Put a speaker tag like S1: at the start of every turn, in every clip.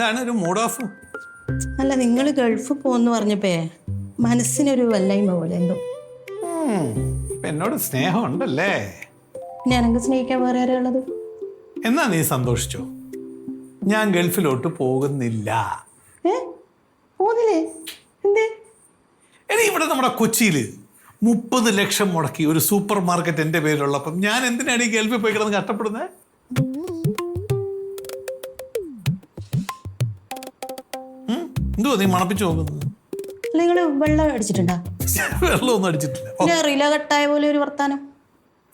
S1: എന്താണ് ഒരു mood off?
S2: അല്ല, നിങ്ങൾ ഗൾഫ് പോന്ന് പറഞ്ഞപ്പേ മനസ്സിനൊരു വല്ലായ്മ പോലെ എന്തോ.
S1: എന്നോട് സ്നേഹം ഉണ്ടല്ലേ?
S2: പിന്നെ എനക്ക് സ്നേഹിക്കാൻ വേറെ ആരാ ഉള്ളത്?
S1: എന്നാ നീ സന്തോഷിച്ചോ, ഞാൻ ഗൾഫിലോട്ട് പോകുന്നില്ല.
S2: പോന്നില്ലേ? എന്തേ?
S1: എടി, ഇവിടെ നമ്മുടെ കൊച്ചിയില് 30 ലക്ഷം മുടക്കി ഒരു സൂപ്പർ മാർക്കറ്റ് എന്റെ പേരിലുള്ളപ്പം ഞാൻ എന്തിനാണ് ഈ ഗൾഫിൽ പോയി കിടന്ന് കഷ്ടപ്പെടുന്നത്? എന്തുവാ നീ മണപ്പിച്ചു നോക്കുന്നത്?
S2: നിങ്ങൾ വെള്ളം അടിച്ചിട്ടുണ്ടോ?
S1: വെള്ളമൊന്നും അടിച്ചിട്ടില്ല.
S2: പിന്നെ റില കട്ടായ പോലെ ഒരു വർത്താനം.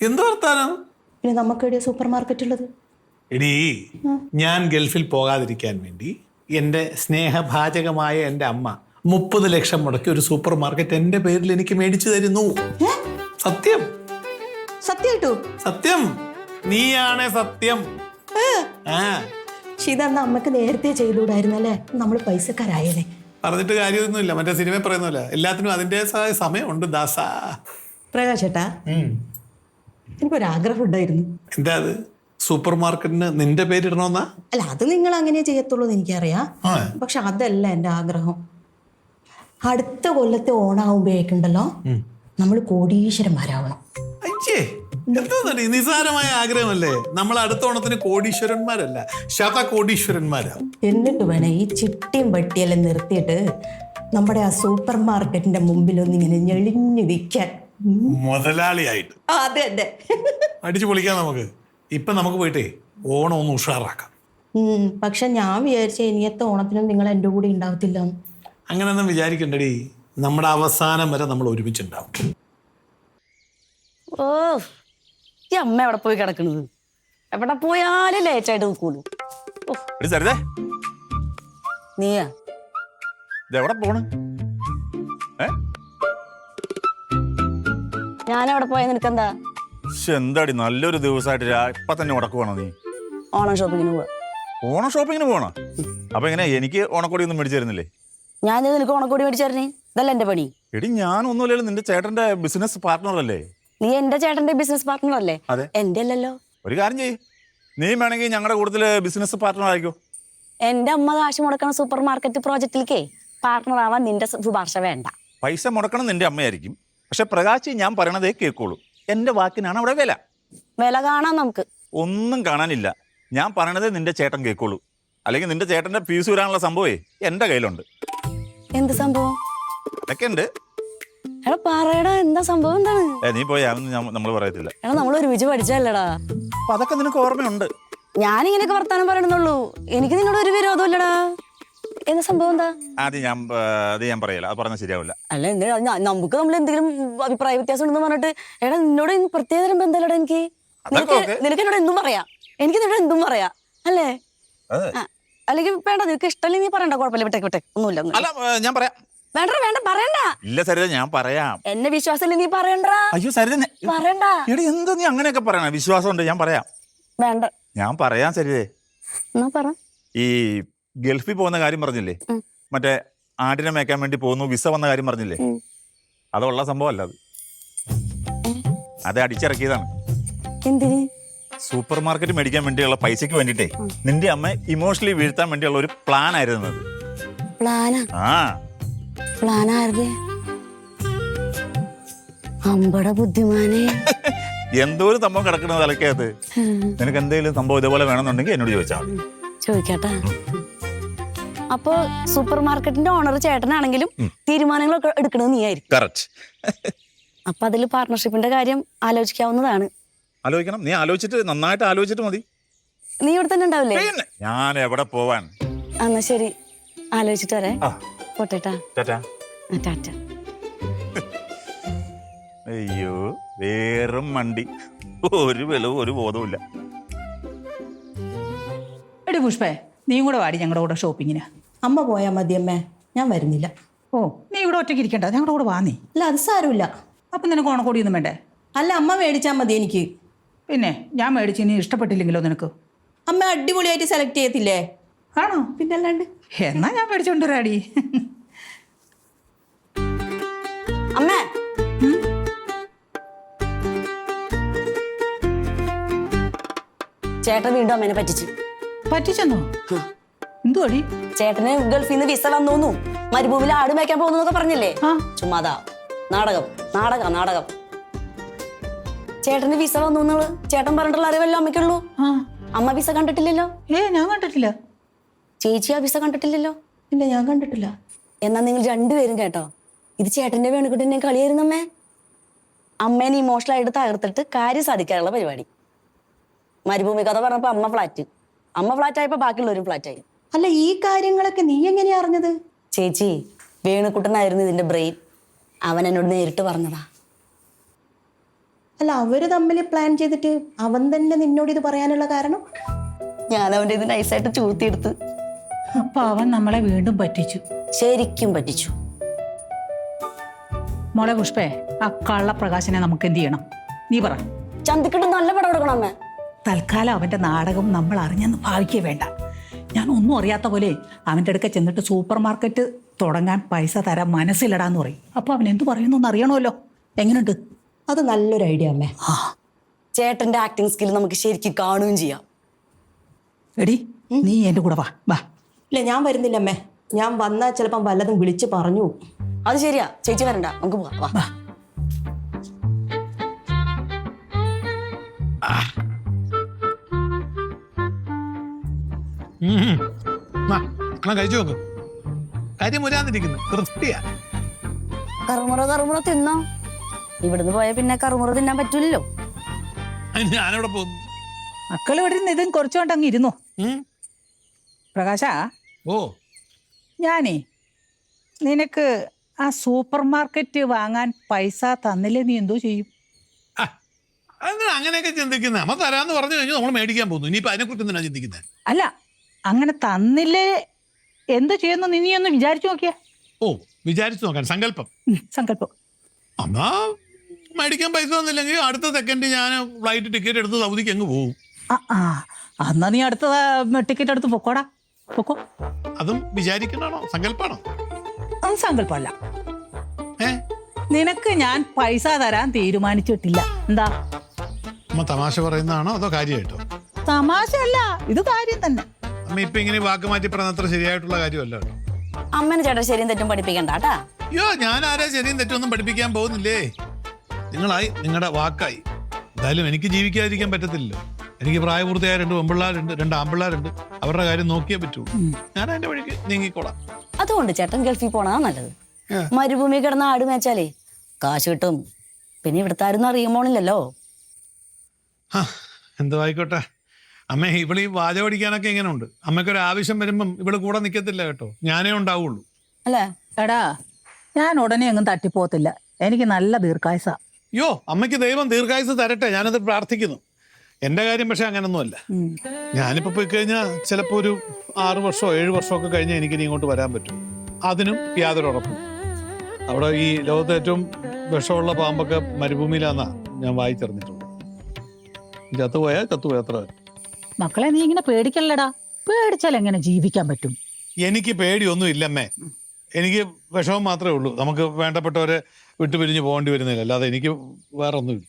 S1: എന്ത് വർത്താനം?
S2: പിന്നെ നമുക്ക് എവിടെയാ സൂപ്പർ മാർക്കറ്റ് ഉള്ളത്?
S1: എടീ, ഞാൻ ഗൾഫിൽ പോകാതിരിക്കാൻ വേണ്ടി എൻ്റെ സ്നേഹഭാചകമായ എൻ്റെ അമ്മ 30 ലക്ഷം മുടക്കി ഒരു സൂപ്പർ മാർക്കറ്റ് എൻ്റെ പേരിൽ എനിക്ക് മേടിച്ചു തരുന്നു. സത്യം
S2: സത്യമായിട്ടോ?
S1: സത്യം, നീയാണ് സത്യം.
S2: പക്ഷെ ഇതന്ന് അമ്മക്ക് നേരത്തെ ചെയ്തുകൂടായിരുന്നല്ലേ? നമ്മൾ പൈസക്കാരായല്ലേ.
S1: പറഞ്ഞിട്ട് കാര്യമൊന്നുമില്ല, മറ്റേ സിനിമ പറയുന്നില്ല, എല്ലാത്തിനും അതിൻ്റെതായ സമയമുണ്ട് ദാസ.
S2: പ്രകാശേട്ടാ, എനിക്കൊരാഗ്രഹം ഉണ്ടായിരുന്നു.
S1: എന്താ അത്? സൂപ്പർ മാർക്കറ്റിന് നിന്റെ പേരിടണമെന്നാ?
S2: അല്ല, അത് നിങ്ങൾ അങ്ങനെ ചെയ്യത്തുള്ളൂ എന്ന് എനിക്കറിയാം. പക്ഷെ അതല്ല എൻ്റെ ആഗ്രഹം. അടുത്ത കൊല്ലത്തെ ഓണാവുമ്പോഴേക്കുണ്ടല്ലോ നമ്മൾ കോടീശ്വരന്മാരാവണം.
S1: അയ്യേ, എന്താ നിസാരമായ ആഗ്രഹമല്ലേ? നമ്മൾ അടുത്ത ഓണത്തിന് കോടീശ്വരന്മാരല്ല, ശതകോടീശ്വരന്മാരാവും.
S2: എന്നിട്ട് വേണേ ഈ ചിട്ടിയും പട്ടിയെല്ലാം നിർത്തിയിട്ട് നമ്മുടെ ആ സൂപ്പർ മാർക്കറ്റിന്റെ മുമ്പിലൊന്നിങ്ങനെ ഞെളിഞ്ഞു നിൽക്കാൻ.
S1: മുതലാളിയായിട്ട്
S2: അതെ അതെ,
S1: അടിച്ചു പൊളിക്കാം നമുക്ക്. ഇപ്പൊ നമുക്ക് പോയിട്ടേ ഓണം ഒന്ന് ഉഷാറാക്കാം.
S2: പക്ഷെ ഞാൻ വിചാരിച്ച ഇനിയത്തെ ഓണത്തിനും നിങ്ങൾ എൻ്റെ കൂടെ ഉണ്ടാവത്തില്ല.
S1: അങ്ങനെയൊന്നും വിചാരിക്കണ്ടടി, നമ്മുടെ അവസാനം വരെ നമ്മൾ ഒരുമിച്ചുണ്ടാവും.
S3: ഓ, ഈ അമ്മ എവിടെ പോയി കിടക്കണത്? എവിടെ പോയാലും ലേറ്റായിട്ട് നിൽക്കൂലു. നീയാ
S4: എവിടെ പോണ്?
S3: ഞാനെവിടെ പോയാൽ നിനക്കെന്താ?
S4: എന്താടി നല്ലൊരു ദിവസമായിട്ട് ഇപ്പൊ തന്നെ ഉടക്കുവാണോ നീ?
S3: ഓണം ഷോപ്പിങ്ങിന് പോവാ.
S4: ഓണം ഷോപ്പിങ്ങിന് പോണോ? അപ്പൊ എങ്ങനെ എനിക്ക് ഓണക്കോടി ഒന്നും മേടിച്ചു തരുന്നില്ലേ?
S3: ഞാൻ നിനക്ക് ഓണക്കോടി മേടിച്ചറിഞ്ഞേ? ഇതല്ല എന്റെ പണി.
S4: എടി, ഞാനൊന്നുമില്ലല്ലോ, നിന്റെ ചേട്ടന്റെ ബിസിനസ് പാർട്ട്ണർ അല്ലേ?
S3: നീ എന്റെ ചേട്ടന്റെ ബിസിനസ് പാർട്ട്ണർ അല്ലേ?
S4: അതെ.
S3: എന്റെ അല്ലല്ലോ.
S4: ഒരു കാര്യം ചെയ്യ്, നീ വേണമെങ്കിൽ ഞങ്ങളുടെ കൂട്ടത്തില് ബിസിനസ് പാർട്ട്ണർ ആയിക്കോ.
S3: എന്റെ അമ്മ കാശ് മുടക്കണ സൂപ്പർ മാർക്കറ്റ് പ്രോജക്റ്റിലേക്കേ പാർട്ട്ണർ ആവാൻ നിന്റെ ശുപാർശ വേണ്ട.
S4: പൈസ മുടക്കണം നിന്റെ അമ്മയായിരിക്കും, പക്ഷെ പ്രകാശ് ഞാൻ പറയണതേ കേൾക്കുള്ളൂ. എന്റെ വാക്കിനാണ് അവിടെ വില.
S3: വില കാണാം നമുക്ക്.
S4: ഒന്നും കാണാനില്ല, ഞാൻ പറയണതേ നിന്റെ ചേട്ടൻ കേൾക്കുള്ളൂ. അല്ലെങ്കിൽ നിന്റെ ചേട്ടന്റെ ഫീസ് വരാനുള്ള സംഭവമേ എന്റെ കയ്യിലുണ്ട്.
S3: എന്ത് സംഭവം?
S4: അതൊക്കെ ഉണ്ട്.
S3: എടാ പറയടാ, എന്താ സംഭവം? എന്താണ്?
S4: നീ പോയി, നമ്മൾ പറയത്തില്ല.
S3: എടാ, നമ്മൾ ഒരുമിച്ച് പഠിച്ചല്ലേടാ.
S4: അപ്പൊ അതൊക്കെ നിനക്ക് ഓർമ്മയുണ്ട്.
S3: ഞാനിങ്ങനെയൊക്കെ വർത്താനം പറയണമെന്നുള്ളൂ, എനിക്ക് നിന്നോട് ഒരു വിരോധം ഇല്ലടാ. എന്താ സംഭവം? എന്താ
S4: അത് ഞാൻ പറയല, അത് പറഞ്ഞാൽ ശരിയാവില്ല.
S3: അല്ല, നമുക്ക് നമ്മൾ എന്തെങ്കിലും അഭിപ്രായ വ്യത്യാസം ഉണ്ടെന്ന് പറഞ്ഞിട്ട് എടാ നിന്നോട് പ്രത്യേക തരം ബന്ധമല്ലടാ എനിക്ക്. നിനക്ക് എന്നോട് എന്തും പറയാം, എനിക്ക് നിന്നോട് എന്തും പറയാം അല്ലേ? അല്ലെങ്കിൽ വേണ്ട, നിനക്ക് ഇഷ്ടമല്ലേ നീ പറയണ്ട, കുഴപ്പമില്ല, വിട്ടേ വിട്ടേ, ഒന്നുമില്ല.
S4: ഞാൻ പറയാം.
S3: വേണ്ട വേണ്ട, പറയണ്ട.
S4: ഇല്ല സരിത, ഞാൻ പറയാം.
S3: എന്നെ വിശ്വാസമില്ല, നീ പറയണ്ട.
S4: അയ്യോ സരിത,
S3: പറയണ്ട.
S4: എടി എന്താ നീ അങ്ങനെയൊക്കെ പറയണ? വിശ്വാസം ഉണ്ട്, ഞാൻ പറയാം.
S3: വേണ്ട,
S4: ഞാൻ പറയാം സരിതേ.
S3: എന്നാ പറ. ഈ
S4: ഗൾഫിൽ പോകുന്ന കാര്യം പറഞ്ഞില്ലേ, മറ്റേ ആടിനെ മേക്കാൻ വേണ്ടി പോകുന്നു, വിസ വന്ന കാര്യം പറഞ്ഞില്ലേ, അതുള്ള സംഭവം അല്ല. അത് അടിച്ചിറക്കിയതാണ്.
S3: എന്തിന്?
S4: സൂപ്പർ മാർക്കറ്റ് മേടിക്കാൻ വേണ്ടിയുള്ള പൈസക്ക് വേണ്ടിട്ടേ നിന്റെ അമ്മ ഇമോഷണലി വീഴ്ത്താൻ വേണ്ടിയുള്ള ഒരു പ്ലാൻ ആയിരുന്നു അത്.
S3: പ്ലാനാ?
S4: ആ,
S3: പ്ലാനായിരുന്നേ. അമ്പട ബുദ്ധിമാനെ.
S4: എന്തോ ഒരു സംഭവം കിടക്കുന്നത് തലക്കകത്ത്. നിനക്ക് എന്തെങ്കിലും സംഭവം ഇതേപോലെ വേണമെന്നുണ്ടെങ്കിൽ എന്നോട് ചോദിച്ചാൽ.
S3: ചോദിക്കട്ടാ. അപ്പൊ സൂപ്പർ മാർക്കറ്റിന്റെ ഓണർ ചേട്ടനാണെങ്കിലും തീരുമാനങ്ങളൊക്കെ എടുക്കണത് നീ ആയിരിക്കും.
S4: കറക്റ്റ്.
S3: അപ്പൊ അതിൽ പാർട്ണർഷിപ്പിന്റെ കാര്യം ആലോചിക്കാവുന്നതാണ്.
S4: ആലോചിക്കണം. നീ ആലോചിച്ചിട്ട്, നന്നായിട്ട് ആലോചിച്ചിട്ട് മതി.
S3: നീ ഇവിടെ തന്നെ ഉണ്ടാവില്ലേ?
S4: ഞാൻ എവിടെ പോവാൻ?
S3: എന്നാ ശരി, ആലോചിച്ചിട്ട് വരെ. പോട്ടേട്ടാ. ടാറ്റ.
S4: അയ്യോ, വേറും മണ്ടി, ഒരു വിലവും ഒരു ബോധവുമില്ല.
S5: എടി പുഷ്പേ, നീയും കൂടെ വാടി ഞങ്ങളുടെ കൂടെ ഷോപ്പിങ്ങിന്.
S2: അമ്മ പോയാൽ മതി അമ്മേ, ഞാൻ വരുന്നില്ല.
S5: ഓ, നീ ഇവിടെ ഒറ്റയ്ക്ക് ഇരിക്കണ്ട, ഞങ്ങളുടെ കൂടെ വാ നീ.
S2: അല്ല, അത് സാരമില്ല.
S5: അപ്പം നിനക്ക് ഓണക്കോടിയൊന്നും വേണ്ടേ?
S2: അല്ല, അമ്മ മേടിച്ചാൽ മതി എനിക്ക്.
S5: പിന്നെ ഞാൻ മേടിച്ച് ഇനി ഇഷ്ടപ്പെട്ടില്ലെങ്കിലോ നിനക്ക്?
S2: അമ്മ അടിപൊളിയായിട്ട് സെലക്ട് ചെയ്യത്തില്ലേ?
S5: ആണോ?
S2: പിന്നല്ലാണ്ട്.
S5: എന്നാ ഞാൻ മേടിച്ചോണ്ട് വരാടി.
S3: അമ്മേ, ചേട്ടൻ വീണ്ടും അമ്മേനെ പറ്റിച്ചു.
S5: പറ്റിച്ചെന്നോ? എന്ത് എന്തുവാടി?
S3: ചേട്ടന് ഗൾഫിൽ നിന്ന് വിസ വന്നു, മരുഭൂമിയിൽ ആട് മേയ്ക്കാൻ പോകുന്നൊക്കെ പറഞ്ഞില്ലേ?
S5: ആ.
S3: ചുമ്മാതാ, നാടകം. ചേട്ടന് വിസ വന്നു എന്നുള്ളത് ചേട്ടൻ പറഞ്ഞിട്ടുള്ള അറിവല്ലോ അമ്മയ്ക്കുള്ളൂ.
S5: ആ.
S3: അമ്മ വിസ കണ്ടിട്ടില്ലല്ലോ.
S5: ഞാൻ കണ്ടിട്ടില്ല.
S3: ചേച്ചി ആ വിസ കണ്ടിട്ടില്ലല്ലോ.
S2: ഇല്ല, ഞാൻ കണ്ടിട്ടില്ല.
S3: എന്നാ നിങ്ങൾ രണ്ടുപേരും കേട്ടോ, ഇത് ചേട്ടന്റെ വേണുകുട്ടനെ കളിയായിരുന്നമ്മേ. അമ്മേനെ ഇമോഷണലായിട്ട് തകർത്തിട്ട് കാര്യം സാധിക്കാനുള്ള പരിപാടി. മരുഭൂമി കഥ പറഞ്ഞപ്പോ അമ്മ ഫ്ലാറ്റ് ആയപ്പോ ബാക്കിയുള്ളവരും ഫ്ലാറ്റായി.
S2: അല്ല, ഈ കാര്യങ്ങളൊക്കെ നീ എങ്ങനെയാ അറിഞ്ഞത്?
S3: ചേച്ചി, വേണുകുട്ടനായിരുന്നു ഇതിന്റെ ബ്രെയിൻ. അവൻ എന്നോട് നേരിട്ട് പറഞ്ഞതാ.
S2: അല്ല, അവര് തമ്മിൽ പ്ലാൻ ചെയ്തിട്ട് അവൻ തന്നെ നിന്നോട് ഇത് പറയാനുള്ള കാരണം?
S3: ഞാൻ അവന്റെ ഇത് നൈസായിട്ട് ചൂത്തിയെടുത്ത്.
S5: അപ്പൊ അവൻ നമ്മളെ വീണ്ടും പറ്റിച്ചു.
S3: ശരിക്കും പറ്റിച്ചു.
S5: മോളെ പുഷ്പേ, ആ കള്ളപ്രകാശനെ നമുക്ക് എന്ത് ചെയ്യണം? നീ പറ.
S3: ചന്തിക്കിട്ട് നല്ല പടം കൊടുക്കണം അമ്മ.
S5: തൽക്കാലം അവന്റെ നാടകം നമ്മൾ അറിഞ്ഞെന്ന് ഭാവിക്കേ വേണ്ട. ഞാൻ ഒന്നും അറിയാത്ത പോലെ അവന്റെ അടുക്ക ചെന്നിട്ട് സൂപ്പർ മാർക്കറ്റ് തുടങ്ങാൻ പൈസ തരാൻ മനസ്സിലിടാന്ന് പറയും. അപ്പൊ അവൻ എന്ത് പറയുന്നു എന്ന് അറിയണമല്ലോ. എങ്ങനെയുണ്ട്?
S2: അത് നല്ലൊരു ഐഡിയ അമ്മേ.
S3: ചേട്ടന്റെ ആക്ടിങ് സ്കിൽ നമുക്ക് ശരിക്കും കാണുകയും ചെയ്യാം.
S5: എടി, നീ എന്റെ കൂടെ വാ.
S2: ഇല്ല, ഞാൻ വരുന്നില്ല അമ്മേ. ഞാൻ വന്നാൽ ചിലപ്പം വല്ലതും വിളിച്ച് പറഞ്ഞു.
S3: അത് ശരിയാ, ചേച്ചി വരണ്ട, നമുക്ക് പോവാം. വാ.
S1: കഴിച്ചു നോക്കും. കാര്യം മുരാതിരിക്കുന്നു, തൃപ്തിയാ.
S3: കറുമുറ തിന്നോ. ഇവിടുന്ന് പോയാൽ പിന്നെ കറുമുറ തിന്നാൻ പറ്റൂലല്ലോ.
S1: ഞാനവിടെ പോകുന്നു.
S5: മക്കൾ ഇവിടെ നിന്ന് ഇതും കുറച്ചുകൊണ്ട് അങ്ങ് ഇരുന്നു. പ്രകാശ,
S1: ഓ,
S5: ഞാനേ നിനക്ക് ആ സൂപ്പർ മാർക്കറ്റ് വാങ്ങാൻ പൈസ തന്നില്ലേ, നീ എന്തോ ചെയ്യും?
S1: അങ്ങനെയൊക്കെ ചിന്തിക്കുന്നത്. അമ്മ തരാന്ന് പറഞ്ഞു കഴിഞ്ഞാൽ നമ്മൾ മേടിക്കാൻ പോകുന്നു. ഇനിയിപ്പോ അതിനെക്കുറിച്ച് എന്തിനാ ചിന്തിക്കുന്നത്?
S5: അല്ല, അങ്ങനെ തന്നില്ലേ എന്ത് ചെയ്യുന്നു നീ ഒന്ന് വിചാരിച്ചു നോക്കിയാ?
S1: ഓ, വിചാരിച്ചു നോക്കാൻ സങ്കല്പം.
S5: സങ്കല്പം.
S1: അന്നാ മേടിക്കാൻ പൈസ ഒന്നുമില്ലെങ്കിൽ അടുത്ത സെക്കൻഡ് ഞാൻ ഫ്ലൈറ്റ് ടിക്കറ്റ് എടുത്ത് സൗദിക്ക് അങ്ങ് പോകും.
S5: എന്നാ നീ അടുത്ത ടിക്കറ്റ് എടുത്ത് പൊക്കോ.
S1: അതും വിചാരിക്കണോ, സങ്കല്പാണോ?
S5: അത് സങ്കല്പമല്ല.
S1: ഏ,
S5: നിനക്ക് ഞാൻ പൈസ തരാൻ തീരുമാനിച്ചിട്ടില്ല. എന്താ?
S1: അമ്മ തമാശ പറയുന്നതാണോ അതോ കാര്യമായിട്ടോ?
S5: തമാശയല്ല, ഇത് കാര്യം തന്നെ.
S1: അമ്മ ഇപ്പൊ ഇങ്ങനെ വാക്ക് മാറ്റി പറഞ്ഞത്ര ശരിയായിട്ടുള്ള കാര്യമല്ല കേട്ടോ.
S3: അമ്മേനെ ചേട്ടൻ ശരിയും തെറ്റും പഠിപ്പിക്കണ്ട കേട്ടാ.
S1: അയ്യോ, ഞാൻ ആരാ ശരിയും തെറ്റൊന്നും പഠിപ്പിക്കാൻ പോകുന്നില്ലേ. നിങ്ങളായി, നിങ്ങളുടെ വാക്കായി. എന്തായാലും എനിക്ക് ജീവിക്കാതിരിക്കാൻ പറ്റത്തില്ലല്ലോ. എനിക്ക് പ്രായപൂർത്തിയായ 2 പെൺപിള്ളേരുണ്ട്, 2 ആൺപിള്ളേരുണ്ട്. അവരുടെ കാര്യം നോക്കിയേ പറ്റുള്ളൂ. ഞാൻ അതിന്റെ വഴിക്ക് നീങ്ങിക്കോളാം.
S3: അതുകൊണ്ട് ചേട്ടൻ ഗൾഫിൽ പോണാ നല്ലത്. മരുഭൂമി കിടന്ന ആട് മേച്ചാലേ കാശ് കിട്ടും. പിന്നെ ഇവിടുത്തെ ആരും അറിയുമ്പോണില്ലല്ലോ.
S1: എന്തോ ആയിക്കോട്ടെ. അമ്മ, ഇവളീ വാച പഠിക്കാനൊക്കെ ഇങ്ങനെ ഉണ്ട്. അമ്മയ്ക്കൊരു ആവശ്യം വരുമ്പം ഇവള് കൂടെ നിൽക്കത്തില്ല കേട്ടോ. ഞാനേ ഉണ്ടാവുള്ളൂ.
S3: അല്ലേ?
S5: എടാ, ഞാൻ ഉടനെ ഒന്നും തട്ടിപ്പോത്തില്ല. എനിക്ക് നല്ല ദീർഘായുസാ.
S1: അയ്യോ, അമ്മയ്ക്ക് ദൈവം ദീർഘായുസ് തരട്ടെ, ഞാനത് പ്രാർത്ഥിക്കുന്നു. എൻ്റെ കാര്യം പക്ഷെ അങ്ങനൊന്നുമല്ല. ഞാനിപ്പോൾ പോയി കഴിഞ്ഞാൽ ചിലപ്പോൾ ഒരു 6 വർഷമോ 7 വർഷമോ ഒക്കെ കഴിഞ്ഞാൽ എനിക്കിനി ഇങ്ങോട്ട് വരാൻ പറ്റും. അതിനും യാതൊരു ഉറപ്പും. അവിടെ ഈ ലോകത്തെ ഏറ്റവും വിഷമുള്ള പാമ്പൊക്കെ മരുഭൂമിയിലാന്നാ ഞാൻ വായിച്ചറിഞ്ഞിട്ടുള്ളൂ. ചത്തുപോയാൽ അത്ര.
S5: മക്കളെ, നീ ഇങ്ങനെ പേടിക്കല്ലടാ. പേടിച്ചാൽ എങ്ങനെ ജീവിക്കാൻ പറ്റും?
S1: എനിക്ക് പേടിയൊന്നും ഇല്ലമ്മേ. എനിക്ക് വിഷമം മാത്രമേ ഉള്ളൂ. നമുക്ക് വേണ്ടപ്പെട്ടവരെ വിട്ടുപിരിഞ്ഞ് പോകേണ്ടി വരുന്നില്ല, അല്ലാതെ എനിക്ക് വേറെ ഒന്നുമില്ല.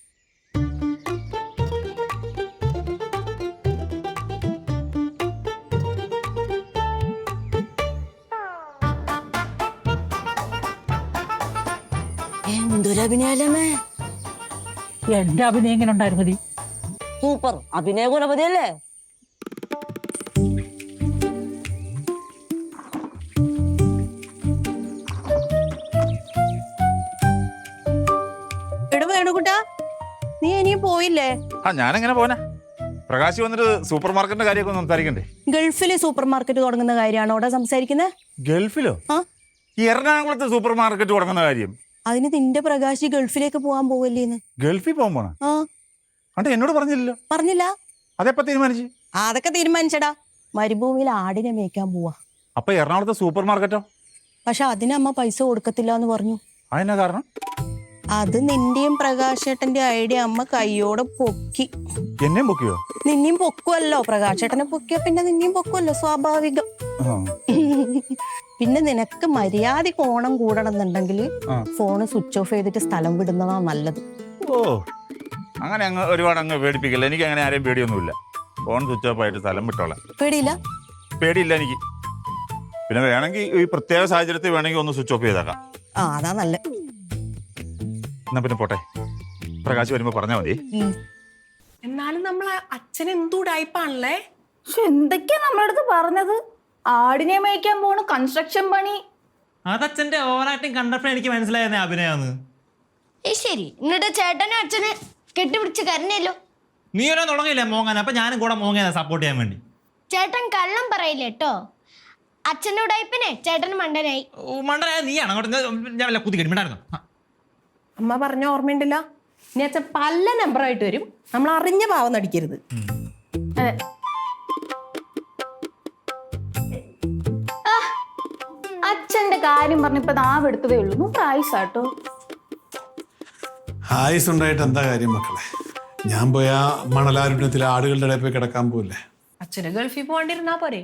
S3: എന്തൊരഭിനയല്ലേ.
S5: എന്റെ അഭിനയം എങ്ങനെ ഉണ്ടായിരുന്നു?
S3: സൂപ്പർ അഭിനയ ഗുണപതിയല്ലേ.
S2: വേണുകുട്ടാ, നീ ഇനിയും പോയില്ലേ?
S4: ഞാനെങ്ങനെ പോനാ? പ്രകാശ് വന്നിട്ട് സൂപ്പർ മാർക്കറ്റിന്റെ കാര്യമൊക്കെ സംസാരിക്കണ്ടേ?
S2: ഗൾഫിലെ സൂപ്പർ മാർക്കറ്റ് തുടങ്ങുന്ന കാര്യമാണോ അവിടെ സംസാരിക്കുന്നത്?
S4: ഗൾഫിലോ? ഈ എറണാകുളത്ത് സൂപ്പർ മാർക്കറ്റ് തുടങ്ങുന്ന കാര്യം?
S2: അതിന് നിന്റെ പ്രകാശ് ഗൾഫിലേക്ക് പോകാൻ പോവല്ലേന്ന്.
S4: ഗൾഫിൽ പോകാൻ പോണ? അണ്ട് എന്നോട് പറഞ്ഞില്ലല്ലോ.
S2: പറഞ്ഞില്ല?
S4: അതെപ്പോ തീരുമാനിച്ചു?
S2: അതൊക്കെ തീരുമാനിച്ചടാ. മരുഭൂമിയിൽ ആടിനെ മേയ്ക്കാൻ പോവാ.
S4: അപ്പൊ എറണാകുളത്തെ സൂപ്പർ മാർക്കറ്റോ?
S2: പക്ഷെ അതിന് അമ്മ പൈസ കൊടുക്കത്തില്ല എന്ന് പറഞ്ഞു.
S4: അതെന്നാ കാരണം?
S2: അത് നിന്റെയും പ്രകാശേട്ടന്റെ ഐഡിയ അമ്മ കയ്യോടെ പൊക്കി.
S4: എന്നെയും പൊക്കിയോ?
S2: നിന്നെയും പൊക്കുമല്ലോ. പ്രകാശേട്ടനെ പൊക്കിയ പിന്നെ നിന്നെയും പൊക്കുമല്ലോ, സ്വാഭാവികം. പിന്നെ നിനക്ക് മര്യാദയ്ക്ക് ഓണം കൂടണമെന്നുണ്ടെങ്കിൽ ഫോണ് സ്വിച്ച് ഓഫ് ചെയ്തിട്ട് സ്ഥലം വിടുന്നതാ നല്ലത്.
S4: ഓ, അങ്ങനെ അങ്ങ് ഒരുപാട് അങ്ങ് പേടിപ്പിക്കില്ല. എനിക്ക് അങ്ങനെ ആരെയും പേടിയൊന്നുമില്ല. ഫോൺ സ്വിച്ച് ഓഫ് ആയിട്ട് സ്ഥലം വിട്ടോളാം.
S2: പേടിയില്ല?
S4: പേടിയില്ല എനിക്ക്. പിന്നെ വേണമെങ്കിൽ ഈ പ്രത്യേക സാഹചര്യത്തിൽ വേണമെങ്കിൽ ഒന്ന് സ്വിച്ച് ഓഫ് ചെയ്തേക്കാം.
S2: ആ അതാ നല്ല.
S4: എന്നാ പിന്നെ പോട്ടെ, പ്രകാശ് വരുമ്പോ പറഞ്ഞാൽ മതി.
S6: എന്നാലും നമ്മൾ അച്ഛൻ എന്തുടായിപ്പാണല്ലേ.
S7: പക്ഷെ എന്തൊക്കെയാ നമ്മളടുത്ത് പറഞ്ഞത്? ആടിനെ മേയ്ക്കാൻ പോണു, കൺസ്ട്രക്ഷൻ പണി.
S8: അതച്ഛന്റെ ഓവർ ആക്ടിങ് കണ്ടപ്പോൾ എനിക്ക് മനസ്സിലായിരുന്നേ അഭിനയാന്ന്.
S9: ശരി, എന്നിട്ട് ചേട്ടനും അച്ഛന് കെട്ടിപ്പിടിച്ച് കരഞ്ഞല്ലോ.
S8: നീ ഓരോ തുടങ്ങിയില്ലേ മോങ്ങാൻ, അപ്പൊ ഞാനും കൂടെ മോങ്ങാൻ സപ്പോർട്ട് ചെയ്യാൻ വേണ്ടി.
S9: ചേട്ടൻ കള്ളം പറയില്ല കേട്ടോ. അച്ഛൻ്റെ ഉടായിപ്പിനെ ചേട്ടന് മണ്ടനായി.
S8: മണ്ടനായ നീയാണ് അങ്ങോട്ട് ഞാൻ വല്ല കുത്തി കഴിമിണ്ടായിരുന്നു.
S6: അമ്മ പറഞ്ഞ ഓർമ്മയുണ്ടല്ല, ഇനി അച്ഛൻ പല നമ്പറായിട്ട് വരും, നമ്മൾ അറിഞ്ഞ പാവം നടിക്കരുത്.
S7: അച്ഛന്റെ കാര്യം പറഞ്ഞപ്പോ നാവെടുത്തതേ ഉള്ളൂ. 100 ആയുസാട്ടോ.
S1: ആയുസ് ഉണ്ടായിട്ട് എന്താ കാര്യം മക്കളെ? ഞാൻ പോയ മണലാരുണ്യത്തിൽ ആടുകളുടെ ഇടയിൽ പോയി കിടക്കാൻ പോവില്ലേ?
S6: അച്ഛന് ഗൾഫിൽ പോകാണ്ടിരുന്നാ പോരെ?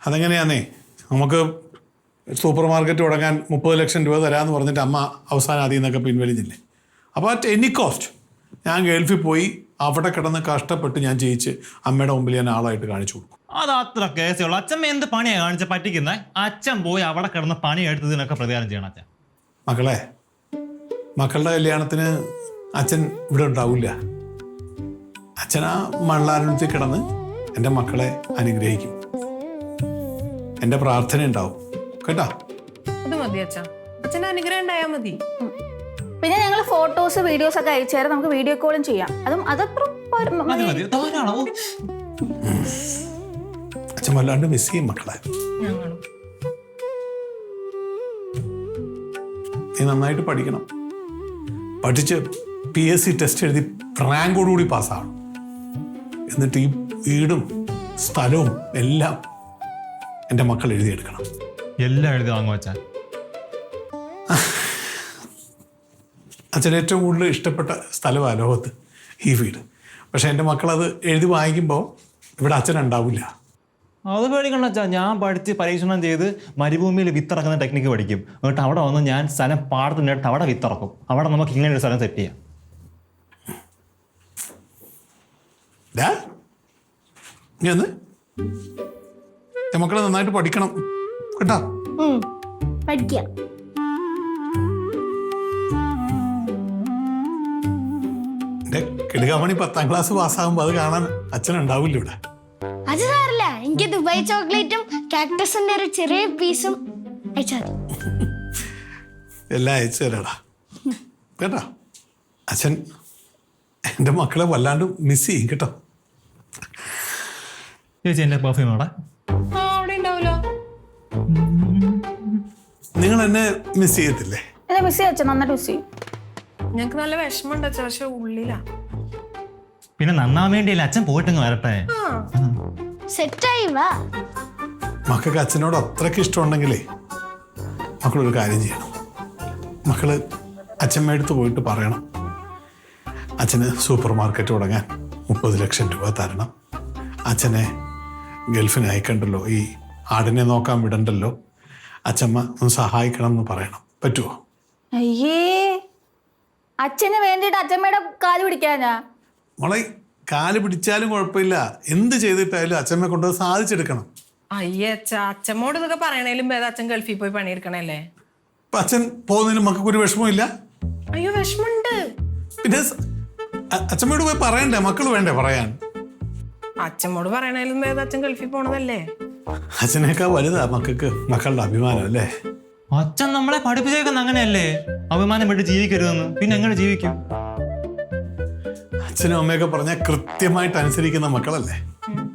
S1: അതെങ്ങനെയാന്നേ, നമുക്ക് സൂപ്പർ മാർക്കറ്റ് തുടങ്ങാൻ 30 ലക്ഷം രൂപ തരാമെന്ന് പറഞ്ഞിട്ട് അമ്മ അവസാനം അതിൽ നിന്നൊക്കെ പിൻവലിഞ്ഞില്ലേ? അപ്പോൾ അറ്റ് എനി കോസ്റ്റ് ഞാൻ ഗൾഫിൽ പോയി അവിടെ കിടന്ന് കഷ്ടപ്പെട്ട് ഞാൻ ജയിച്ച് അമ്മയുടെ മുമ്പിൽ ഞാൻ ആളായിട്ട് കാണിച്ചു കൊടുക്കും.
S8: അത് അത്ര കേസുള്ളൂ. അച്ഛൻ എന്ത് പണിയാണ് കാണിച്ച പറ്റിക്കുന്നത്? അച്ഛൻ പോയി അവിടെ കിടന്ന് പണി എടുത്തതിനൊക്കെ പ്രതികാരം ചെയ്യണം അച്ഛൻ.
S1: മക്കളെ, മക്കളുടെ കല്യാണത്തിന് അച്ഛൻ ഇവിടെ ഉണ്ടാവില്ല. അച്ഛൻ ആ മണലാരുണ്യത്തിൽ കിടന്ന് എൻ്റെ മക്കളെ അനുഗ്രഹിക്കും. എൻ്റെ പ്രാർത്ഥന ഉണ്ടാവും കേട്ടോ.
S6: അത് മതി അച്ഛാ, അച്ഛൻ്റെ അനുഗ്രഹം ഉണ്ടായാൽ മതി.
S7: പിന്നെ ഞങ്ങൾ ഫോട്ടോസ് വീഡിയോസ് ഒക്കെ അയച്ചു തരാം, നമുക്ക് വീഡിയോ കോളും ചെയ്യാം. അതത്ര
S8: മതി മതി, ധാരാളം.
S1: അച്ഛൻ വല്ലാണ്ട് മിസ് ചെയ്യും മക്കളെ.
S6: ഞങ്ങളും.
S1: നീ നന്നായിട്ട് പഠിക്കണം. പഠിച്ച് PSC ടെസ്റ്റ് എഴുതി റാങ്കോടുകൂടി പാസ്സാവണം. എന്നിട്ട് ഈ വീടും സ്ഥലവും എല്ലാം എൻ്റെ മക്കൾ എഴുതിയെടുക്കണം.
S8: എല്ലാം എഴുതി വാങ്ങും അച്ഛൻ.
S1: അച്ഛൻ ഏറ്റവും കൂടുതൽ ഇഷ്ടപ്പെട്ട സ്ഥലമാണ് ലോകത്ത് ഈ വീട്. പക്ഷെ എൻ്റെ മക്കളത് എഴുതി വാങ്ങിക്കുമ്പോൾ ഇവിടെ അച്ഛൻ ഉണ്ടാവില്ല.
S8: അത് പേടിക്കണ്ട അച്ഛാ, ഞാൻ പഠിച്ച് പരീക്ഷണം ചെയ്ത് മരുഭൂമിയിൽ വിത്തിറക്കുന്ന ടെക്നിക്ക് പഠിക്കും. എന്നിട്ട് അവിടെ വന്ന് ഞാൻ സ്ഥലം പാടത്തിനടുത്ത് അവിടെ വിത്തിറക്കും. അവിടെ നമുക്ക് ഇങ്ങനെ ഒരു സ്ഥലം സെറ്റ് ചെയ്യാം.
S1: നീ ഒന്ന് മക്കളെ നന്നായിട്ട് പഠിക്കണം കേട്ടോ.
S9: പഠിക്കാം.
S1: എൻ്റെ കിടുകാമണി 10ാം ക്ലാസ് പാസ്സാകുമ്പോൾ അത് കാണാൻ അച്ഛനുണ്ടാവില്ല ഇവിടെ.
S9: അത് സാറില്ല, എനിക്ക് ദുബായ് ചോക്ലേറ്റും കാക്ടസിന്റെ ഒരു ചെറിയ പീസും അയച്ചാൽ
S1: എല്ലാം അയച്ചു തരാടാ കേട്ടോ. അച്ഛൻ എൻ്റെ മക്കളെ വല്ലാണ്ട് മിസ് ചെയ്യും കേട്ടോ.
S8: ചേച്ചി എൻ്റെ പെർഫ്യൂം അവിടെ.
S6: അവിടെ ഉണ്ടാവല്ലോ.
S1: നിങ്ങൾ എന്നെ മിസ് ചെയ്യത്തില്ലേ?
S7: എന്നെ മിസ് ചെയ്യ അച്ഛൻ, നന്നായിട്ട് മിസ് ചെയ്യും.
S6: ഞങ്ങക്ക് നല്ല വിഷമമുണ്ട് അച്ഛാ, പക്ഷെ ഉള്ളിലാ.
S8: പിന്നെ നന്നാൻ വേണ്ടിയല്ലേ അച്ഛൻ പോയിട്ടങ്ങ് വരട്ടെ.
S9: സെറ്റായി വാ.
S1: മക്കൾക്ക് അച്ഛനോട് അത്രയ്ക്ക് ഇഷ്ടമുണ്ടെങ്കിലേ മക്കളൊരു കാര്യം ചെയ്യണം. മക്കള് അച്ഛമ്മയടുത്ത് പോയിട്ട് പറയണം, അച്ഛന് സൂപ്പർ മാർക്കറ്റ് തുടങ്ങാൻ 30 ലക്ഷം രൂപ തരണം. അച്ഛനെ ഗൾഫിന് അയക്കണ്ടല്ലോ, ഈ ആടിനെ നോക്കാൻ വിടണ്ടല്ലോ, അച്ഛമ്മ ഒന്ന് സഹായിക്കണം എന്ന് പറയണം. പറ്റുമോ?
S7: അയ്യേ, അച്ഛന് വേണ്ടിയിട്ട് അച്ഛമ്മയുടെ കാല് പിടിക്കാനാ?
S1: മോളെ, കാല് പിടിച്ചാലും കുഴപ്പമില്ല, എന്ത് ചെയ്തിട്ടായാലും അച്ഛമ്മയെ കൊണ്ടുപോയി സാധിച്ചെടുക്കണം.
S6: അയ്യേ അച്ഛാ, അച്ഛമ്മോട് ഇതൊക്കെ പറയണേലും ഭേദം അച്ഛൻ ഗൾഫിൽ പോയി പണിയെടുക്കണല്ലേ.
S1: അപ്പം അച്ഛൻ പോകുന്നതിന് മക്കൾക്കൊരു വിഷമമില്ല.
S6: അയ്യോ വിഷമുണ്ട്.
S1: പിന്നെ അച്ഛമ്മയോട് പോയി പറയണ്ടേ, മക്കൾ വേണ്ടേ പറയാൻ?
S6: അച്ഛമ്മോട് പറയണേലും ഭേദം അച്ഛൻ ഗൾഫിൽ പോണതല്ലേ.
S1: അച്ഛനേക്കാൾ വലുതാ മക്കൾക്ക് മക്കളുടെ അഭിമാനം അല്ലേ?
S8: അച്ഛൻ നമ്മളെ പഠിപ്പിച്ചേക്കുന്ന അങ്ങനെയല്ലേ, അഭിമാനം വിട്ട് ജീവിക്കരുതെന്ന്. പിന്നെ എങ്ങനെ ജീവിക്കും?
S1: അച്ഛനും അമ്മയൊക്കെ പറഞ്ഞാൽ കൃത്യമായിട്ട് അനുസരിക്കുന്ന മക്കളല്ലേ?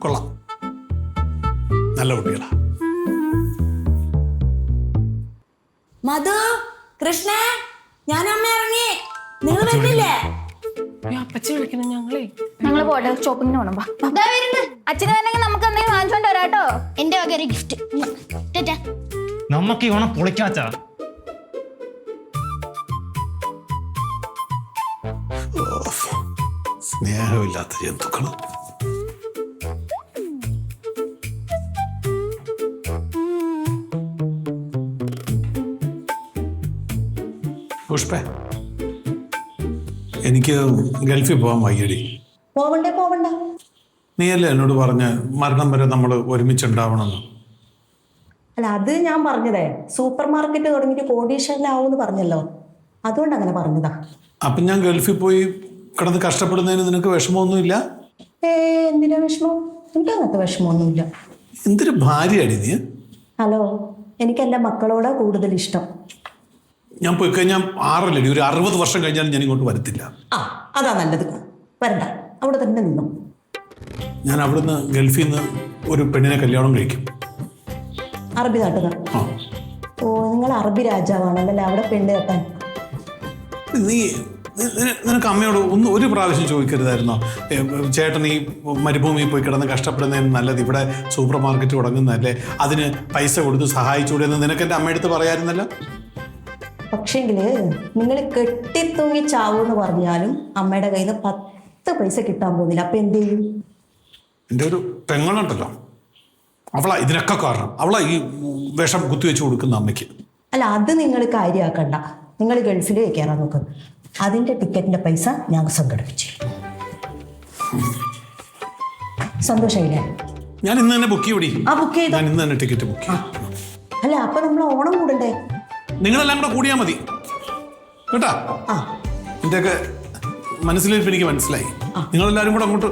S1: കൊള്ളാം, നല്ല കുട്ടികളാ.
S2: മധു, കൃഷ്ണ, ഞാൻ അമ്മ ഇറങ്ങി. നിങ്ങൾ വരുന്നില്ലേ?
S6: അപ്പച്ചി വിളിക്കണം ഞങ്ങളെ.
S7: ഞങ്ങൾ പോട്ടെ, ഷോപ്പിങ്ങിന് പോണം. അച്ഛന് വേണമെങ്കിൽ നമുക്ക് എന്തെങ്കിലും വാങ്ങിച്ചോണ്ട് വരാട്ടോ.
S9: എന്റെ വക ഒരു ഗിഫ്റ്റ്.
S8: നമുക്ക് ഈ ഓണം പൊളിക്കാച്ചാ.
S1: സ്നേഹമില്ലാത്ത ജന്തുക്കള്. പുഷ്പ, എനിക്ക് ഗൾഫിൽ പോകാൻ വയ്യടി.
S2: പോവണ്ടേ പോവണ്ട.
S1: നീയല്ലേ എന്നോട് പറഞ്ഞ മരണം വരെ നമ്മൾ ഒരുമിച്ചുണ്ടാവണമെന്ന്?
S2: അല്ല അത് ഞാൻ പറഞ്ഞതേ സൂപ്പർ മാർക്കറ്റ് തുടങ്ങിയിട്ട് കോടീശ്വരനാവൂന്ന് പറഞ്ഞല്ലോ, അതുകൊണ്ട് അങ്ങനെ പറഞ്ഞതാ.
S1: അപ്പം ഞാൻ ഗൾഫിൽ പോയി കിടന്ന് കഷ്ടപ്പെടുന്നതിന് നിനക്ക് വിഷമമൊന്നുമില്ല?
S2: എന്തിനാ വിഷമം? എനിക്ക് അങ്ങനത്തെ വിഷമമൊന്നുമില്ല.
S1: എന്തൊരു ഭാര്യയാടി നീ.
S2: ഹലോ, എനിക്ക് എൻ്റെ മക്കളോടാ കൂടുതൽ ഇഷ്ടം.
S1: ഞാൻ പോയി കഴിഞ്ഞാൽ 6 ഒരു 60 വർഷം കഴിഞ്ഞാലും ഞാൻ ഇങ്ങോട്ട് വരത്തില്ല.
S2: അതാ നല്ലത്. വരണ്ട, അവിടെ തന്നെ നിന്നു.
S1: ഞാൻ അവിടുന്ന് ഗൾഫിൽ നിന്ന് ഒരു പെണ്ണിനെ കല്യാണം കഴിക്കും.
S2: അറബി നാട്ടിൽ നിന്ന്? ഓ, നിങ്ങൾ അറബി രാജാവാണല്ലേ അവിടെ പെണ്ണ് കെട്ടാൻ.
S1: നിനക്ക് അമ്മയോട് ഒരു പ്രാവശ്യം ചോദിക്കരുതായിരുന്നോ, ചേട്ടൻ ഈ മരുഭൂമിയിൽ പോയി കിടന്ന് കഷ്ടപ്പെടുന്നതിന് നല്ലത് ഇവിടെ സൂപ്പർ മാർക്കറ്റ് തുടങ്ങുന്നതല്ലേ, അതിന് പൈസ കൊടുത്ത് സഹായിച്ചൂടെ എന്ന് നിനക്ക് എൻ്റെ അമ്മയടുത്ത് പറയാമായിരുന്നല്ലോ.
S2: പക്ഷേങ്കില് നിങ്ങൾ കെട്ടിത്തൂങ്ങി ചാവൂന്ന് പറഞ്ഞാലും അമ്മയുടെ കയ്യിൽ നിന്ന് 10 പൈസ കിട്ടാൻ പോകുന്നില്ല. അപ്പൊ എന്ത് ചെയ്യും?
S1: എൻ്റെ ഒരു പെങ്ങളുണ്ടല്ലോ, അവളാ ഇതിനൊക്കെ കാരണം. അവളാ ഈ വിഷം കുത്തിവെച്ച് കൊടുക്കുന്ന അമ്മയ്ക്ക്.
S2: അല്ല, അത് നിങ്ങൾ കാര്യമാക്കണ്ട. നിങ്ങൾ ഗൾഫിൽ കയറാൻ നോക്ക്. അതിന്റെ ടിക്കറ്റിന്റെ പൈസ ഞാൻ സംഘടിപ്പിച്ചു. സന്തോഷമില്ലേ?
S1: ഞാൻ ഇന്ന് തന്നെ ബുക്ക് ചെയ്യൂടി.
S2: ബുക്ക് ചെയ്തോ?
S1: ഞാൻ ഇന്ന് തന്നെ ടിക്കറ്റ് ബുക്ക് ചെയ്യും.
S2: അല്ല, അപ്പൊ നമ്മൾ ഓണം കൂടണ്ടേ?
S1: നിങ്ങളെല്ലാം കൂടെ കൂടിയാൽ മതി കേട്ടാ. ഇതിൻ്റെയൊക്കെ മനസ്സിലിരിപ്പ് എനിക്ക് മനസ്സിലായി. നിങ്ങളെല്ലാവരും കൂടെ അങ്ങോട്ട്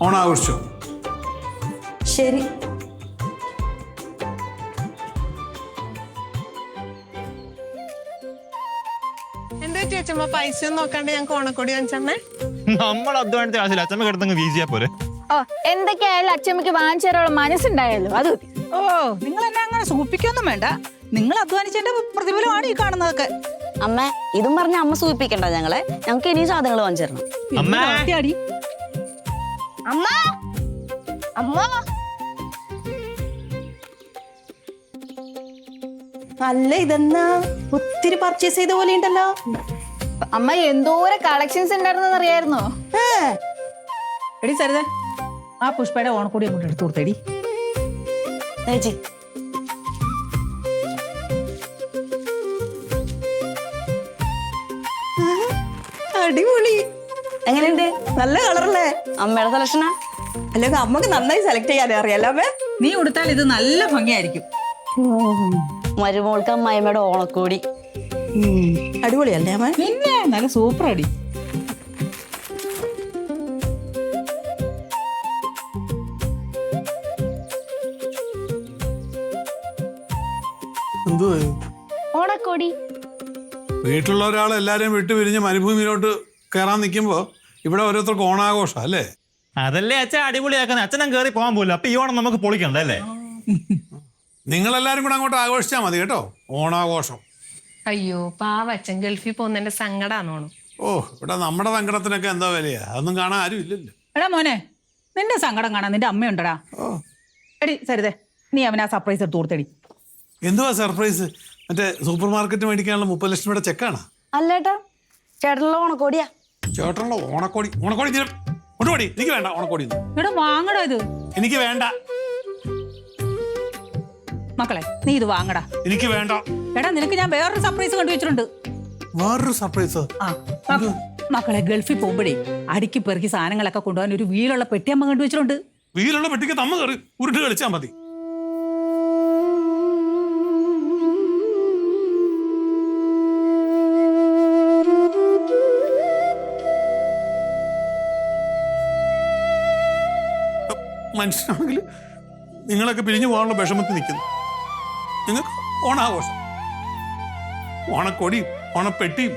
S1: ഓണം ആഘോഷിച്ചോ.
S2: ശരി.
S6: എന്താ ചേച്ചമ്മ പൈസ ഒന്നും നോക്കാണ്ട് ഞങ്ങൾക്ക് ഓണക്കോടി വാങ്ങിച്ചെന്നേ?
S8: നമ്മൾ അധ്വാനത്തിൽ ആവശ്യമില്ല, അച്ഛമ്മ കിടന്നങ്ങ് വീശിയാ പോലെ.
S7: ഓ, എന്തൊക്കെയായാലും അച്ഛമ്മക്ക് വാങ്ങിച്ചു തരാനുള്ള മനസ്സുണ്ടായല്ലോ, അത് മതി.
S5: ഓ, നിങ്ങൾ എന്നെ അങ്ങനെ സൂപ്പിക്കൊന്നും വേണ്ട. നിങ്ങൾ അധ്വാനിച്ചതിന്റെ പ്രതിഫലമാണ് ഈ കാണുന്നതൊക്കെ.
S3: അമ്മ ഇതും പറഞ്ഞ അമ്മ സൂചിപ്പിക്കണ്ട ഞങ്ങളെ. ഞങ്ങൾക്ക് ഇനിയും സാധനങ്ങൾ വാങ്ങിച്ചിരണം.
S8: അമ്മ
S5: അടി
S9: അമ്മ അമ്മ
S2: അല്ല, ഇതെന്നാ ഒത്തിരി പർച്ചേസ് ചെയ്ത പോലെ ഉണ്ടല്ലോ.
S7: അമ്മ എന്തോരം കളക്ഷൻസ് ഉണ്ടായിരുന്നെന്ന് അറിയായിരുന്നോ?
S5: എടി സരിത, ആ പുഷ്പയുടെ ഓണക്കൂടി അങ്ങോട്ട് എടുത്തു കൊടുത്തേടി.
S3: ചേച്ചി
S2: അടിപൊളി.
S3: എങ്ങനെയുണ്ട്?
S2: നല്ല കളറല്ലേ?
S3: അമ്മയുടെ സെലക്ഷനാ?
S2: അല്ലെങ്കിൽ അമ്മക്ക് നന്നായി സെലക്ട് ചെയ്യാനേ അറിയാലോ അമ്മേ.
S5: നീ ഉടുത്താൽ ഇത് നല്ല ഭംഗിയായിരിക്കും.
S3: മരുമോൾക്ക് അമ്മായിമ്മയുടെ ഓണക്കോടി.
S2: അടിപൊളിയല്ലേ അമ്മ?
S5: പിന്നെ നല്ല സൂപ്പർ അടി.
S1: എന്തോ
S9: ഓണക്കോടി.
S1: വീട്ടിലുള്ള ഒരാൾ എല്ലാവരെയും വിട്ടു പിരിഞ്ഞ് മരുഭൂമിയിലോട്ട് കയറാൻ നിൽക്കുമ്പോൾ ഇവിടെ ഓരോരുത്തർക്ക് ഓണാഘോഷം അല്ലേ?
S8: അതല്ലേ അച്ഛൻ അടിപൊളിയാക്കുന്നത്. അച്ഛനും കയറി പോകാൻ പോലും. അപ്പൊ ഈ ഓണം നമുക്ക് പൊളിക്കണ്ടല്ലേ?
S1: നിങ്ങളെല്ലാവരും കൂടെ അങ്ങോട്ട് ആഘോഷിച്ചാൽ മതി കേട്ടോ, ഓണാഘോഷം.
S6: അയ്യോ പാവ അച്ഛൻ ഗൾഫിൽ പോകുന്നതിന്റെ സങ്കടാണോണം.
S1: ഓ, ഇവിടെ നമ്മുടെ സങ്കടത്തിനൊക്കെ എന്താ വിലയാ, അതൊന്നും കാണാൻ ആരും ഇല്ലല്ലോ.
S5: എടാ മോനെ, നിന്റെ സങ്കടം കാണാൻ നിന്റെ അമ്മയുണ്ടടാ. എടി സരിതേ, നീ അവനാ സർപ്രൈസ് എടുത്ത് കൊടുത്തടി.
S1: എന്തുവാ സർപ്രൈസ്? മറ്റേ സൂപ്പർ മാർക്കറ്റ് മേടിക്കാനുള്ള 30 ലക്ഷം രൂപയുടെ ചെക്കാണ്?
S3: അല്ലേട്ടാ, ചേട്ടനുള്ള ഓണക്കോടിയാ.
S1: ചേട്ടനുള്ള ഓണക്കോടി? ഓണക്കോടി കൊണ്ടുപോടി. എനിക്ക് വേണ്ട ഓണക്കോടി.
S5: എടാ വാങ്ങടാ ഇത്.
S1: എനിക്ക് വേണ്ട
S5: മക്കളെ, നീ ഇത് വാങ്ങടാ.
S1: എനിക്ക് വേണ്ട.
S5: എടാ, നിനക്ക് ഞാൻ വേറൊരു സർപ്രൈസ് കണ്ടുവച്ചിട്ടുണ്ട്.
S1: വേറൊരു സർപ്രൈസ്?
S5: മക്കളെ, ഗൾഫിൽ പോകുമ്പോഴേ അടുക്കി പെറുക്കി സാധനങ്ങളൊക്കെ കൊണ്ടുപോകാൻ ഒരു വീലുള്ള പെട്ടി അമ്മ കണ്ടുവച്ചിട്ടുണ്ട്.
S1: വീലുള്ള പെട്ടിക്ക് തമ്മ കയറി ഉരുട്ട് കളിച്ചാൽ മതി. മനുഷ്യനാണെങ്കിൽ നിങ്ങളൊക്കെ പിരിഞ്ഞു പോകാനുള്ള വിഷമത്തിൽ നിൽക്കുന്നു. നിങ്ങൾക്ക് ഓണാഘോഷം, ഓണക്കൊടിയും ഓണപ്പെട്ടിയും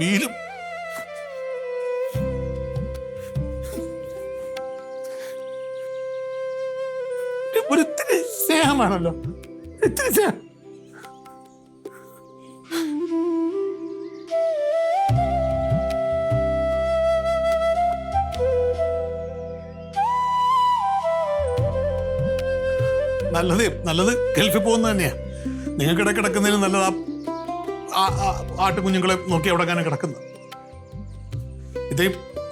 S1: വീലും. ഒരിത്തിരി സ്നേഹമാണല്ലോ, ഇത്തിരി സ്നേഹം. നല്ലത് ഗൾഫിൽ പോകുന്നത് തന്നെയാ. നിങ്ങൾക്ക് കിടക്കുന്നതിന് നല്ലതാ ആട്ടുകുഞ്ഞുങ്ങളെ നോക്കി അവിടെ അങ്ങനെ കിടക്കുന്നത്. ഇതേ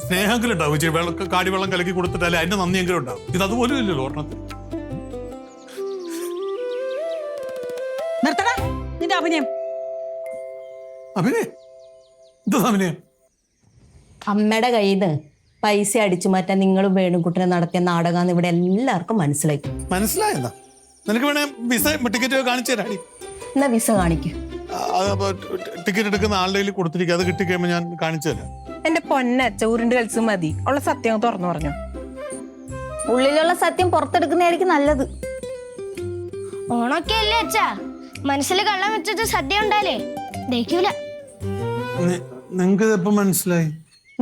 S1: സ്നേഹമെങ്കിലും ഉണ്ടാവും. ഇച്ചിരി കാടിവെള്ളം കലക്കി കൊടുത്തിട്ടല്ലേ അതിന്റെ നന്ദിയെങ്കിലും ഉണ്ടാവും. ഇത് അതുപോലും ഇല്ലല്ലോ ഓർണത്തിന്.
S5: നിർത്തടാ നിന്റെ അഭിനയം.
S1: അഭിനയം? എന്താ അഭിനയം?
S2: അമ്മയുടെ കയ്യിൽ നിന്ന് പൈസ അടിച്ചു മാറ്റാൻ നിങ്ങളും വേണുകുട്ടനെ നടത്തിയ നാടകമെന്ന് ഇവിടെ എല്ലാവർക്കും മനസ്സിലായി.
S1: മനസ്സിലായെന്താ? നിനക്ക് വേണേ വിസ ടിക്കറ്റ് കാണിച്ചു തരാടി.
S2: എന്നാ വിസ കാണിക്കും.
S1: ടിക്കറ്റ് എടുക്കുന്ന ആളുടെ കയ്യിൽ കൊടുത്തിരിക്കുക, അത് കിട്ടിക്കഴിയുമ്പോൾ ഞാൻ കാണിച്ചു തരാം.
S6: എന്റെ പൊന്നച്ച ഉരുണ്ട് കളിച്ച് മതി, ഉള്ള സത്യം തുറന്നു പറഞ്ഞു.
S7: ഉള്ളിലുള്ള സത്യം പുറത്തെടുക്കുന്നതായിരിക്കും നല്ലത്.
S9: ഓണൊക്കെ അല്ലേ അച്ഛാ, മനസ്സിൽ കള്ളം വെച്ചിട്ട് സദ്യ ഉണ്ടാലേ ദഹിക്കൂല.
S1: നിങ്ങക്ക് ഇതെപ്പോ മനസ്സിലായി?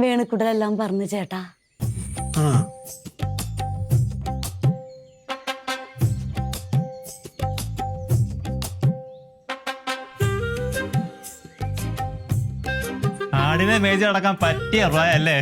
S3: വേണുക്കുട്ടലെല്ലാം പറഞ്ഞു ചേട്ടാ.
S1: ആ
S8: ആടിനെ മേജ് അടക്കാൻ പറ്റിയ പ്രായം അല്ലേ?